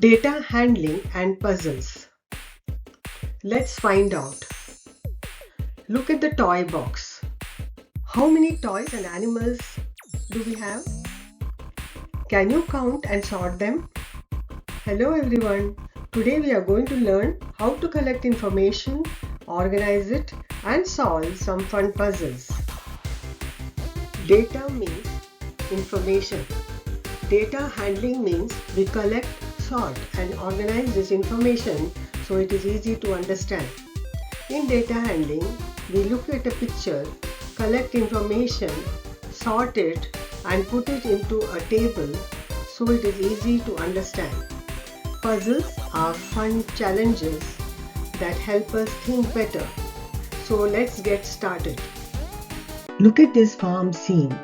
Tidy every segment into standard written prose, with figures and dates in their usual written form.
Data handling and puzzles. Let's find out. Look at the toy box. How many toys and animals do we have? Can you count and sort them? Hello everyone. Today we are going to learn how to collect information, organize it, and solve some fun puzzles. Data means information. Data handling means we collect, sort, and organize this information so it is easy to understand. In data handling, we look at a picture, collect information, sort it, and put it into a table so it is easy to understand. Puzzles are fun challenges that help us think better. So let's get started. Look at this farm scene.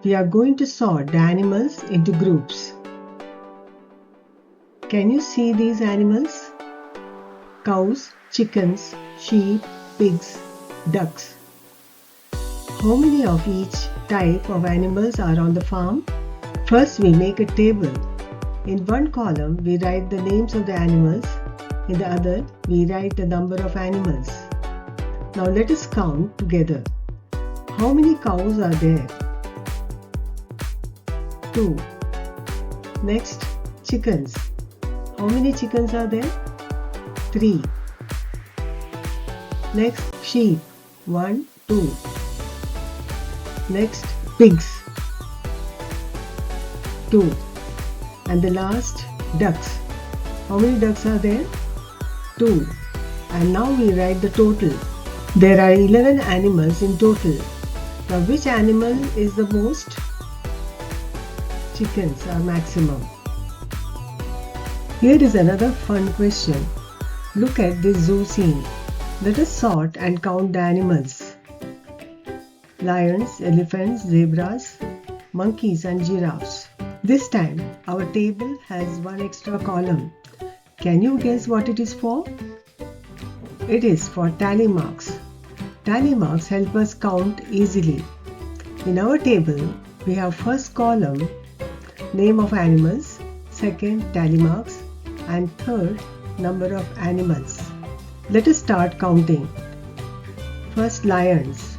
We are going to sort the animals into groups. Can you see these animals? Cows, chickens, sheep, pigs, ducks. How many of each type of animals are on the farm? First, we make a table. In one column, we write the names of the animals. In the other, we write the number of animals. Now let us count together. How many cows are there? 2. Next, chickens. How many chickens are there? 3. Next, sheep. 1, 2. Next, pigs. 2. And the last, ducks. How many ducks are there? 2. And now we write the total. There are 11 animals in total. Now which animal is the most? Chickens are maximum. Here is another fun question. Look at this zoo scene. Let us sort and count the animals. Lions, elephants, zebras, monkeys and giraffes. This time our table has one extra column. Can you guess what it is for? It is for tally marks. Tally marks help us count easily. In our table, we have first column, name of animals, second, tally marks, and third, number of animals. Let us start counting. First, lions.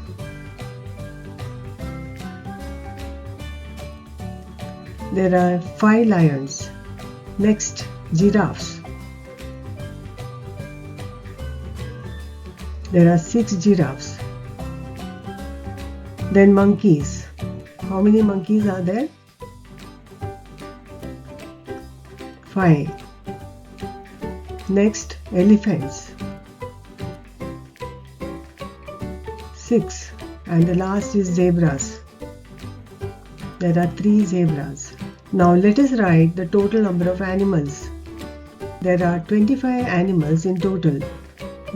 There are 5 lions. Next, giraffes. There are 6 giraffes. Then monkeys. How many monkeys are there? 5. Next, elephants. 6. And the last is zebras. There are 3 zebras. Now let us write the total number of animals. There are 25 animals in total.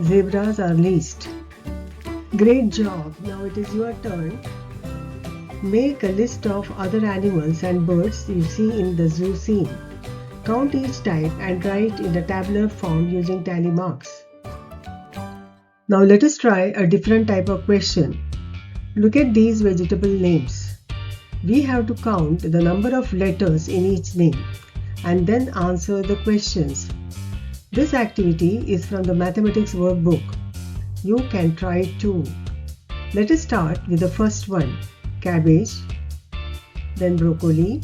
Zebras are least. Great job! Now it is your turn. Make a list of other animals and birds you see in the zoo scene. Count each type and write in the tabular form using tally marks. Now let us try a different type of question. Look at these vegetable names. We have to count the number of letters in each name and then answer the questions. This activity is from the Mathematics Workbook. You can try it too. Let us start with the first one. Cabbage, then broccoli,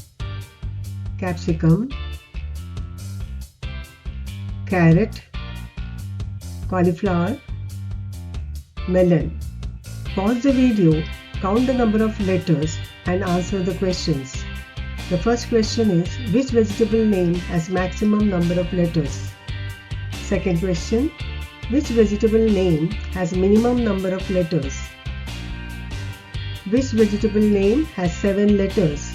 capsicum, carrot, cauliflower, melon. Pause the video, count the number of letters and answer the questions. The first question is, which vegetable name has maximum number of letters? Second question, which vegetable name has minimum number of letters? Which vegetable name has 7 letters?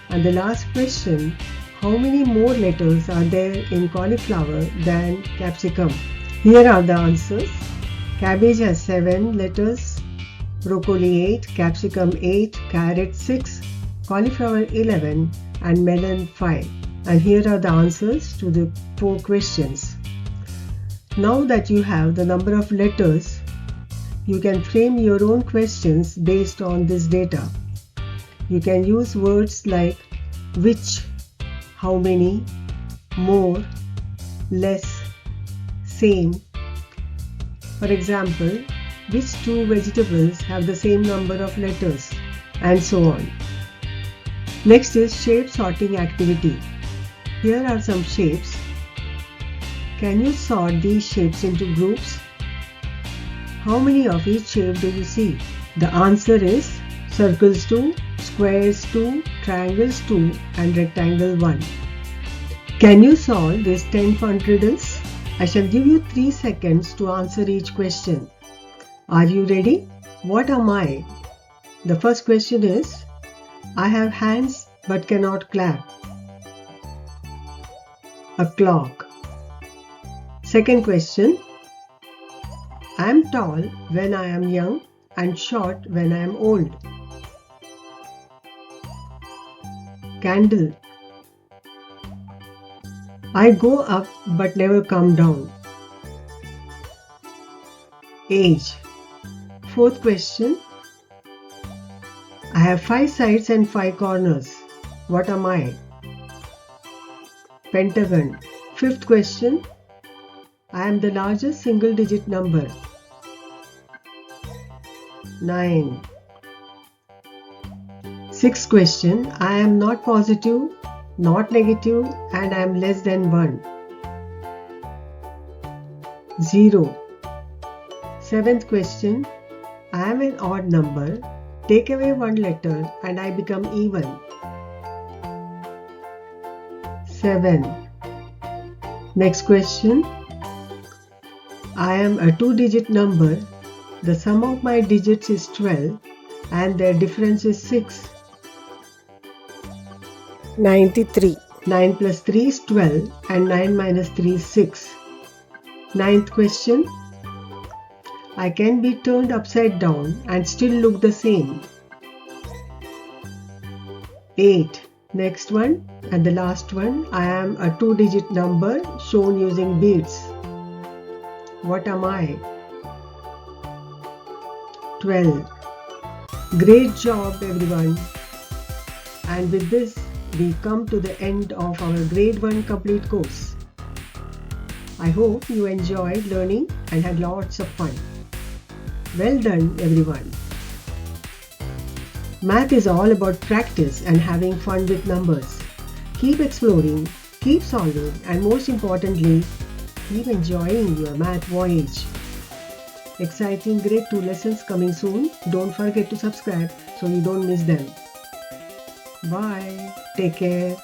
And the last question, how many more letters are there in cauliflower than capsicum? Here are the answers. Cabbage has 7 letters, broccoli 8, capsicum 8, carrot 6, cauliflower 11 and melon 5. And here are the answers to the 4 questions. Now that you have the number of letters, you can frame your own questions based on this data. You can use words like which, how many, more, less, same. For example, which two vegetables have the same number of letters, and so on. Next is shape sorting activity. Here are some shapes. Can you sort these shapes into groups? How many of each shape do you see? The answer is circles 2, squares 2, triangles 2 and rectangle 1. Can you solve these 10 fun riddles? I shall give you 3 seconds to answer each question. Are you ready? What am I? The first question is, I have hands but cannot clap. A clock. Second question, I am tall when I am young and short when I am old. Candle. I go up but never come down. Age. Fourth question, I have 5 sides and 5 corners. What am I? Pentagon. Fifth question, I am the largest single digit number. 9. Sixth question, I am not positive, not negative and I am less than 1. 0. Seventh question, I am an odd number. Take away one letter and I become even. 7. Next question, I am a 2-digit number. The sum of my digits is 12 and their difference is 6. 93. 9 plus 3 is 12 and 9 minus 3 is 6. Ninth question, I can be turned upside down and still look the same. 8. Next one and the last one, I am a 2-digit number shown using beads. What am I? 12. Great job everyone. And with this, we come to the end of our grade 1 complete course. I hope you enjoyed learning and had lots of fun. Well done everyone. Math is all about practice and having fun with numbers. Keep exploring, keep solving and most importantly, keep enjoying your math voyage. Exciting grade 2 lessons coming soon. Don't forget to subscribe so you don't miss them. Bye. Take care.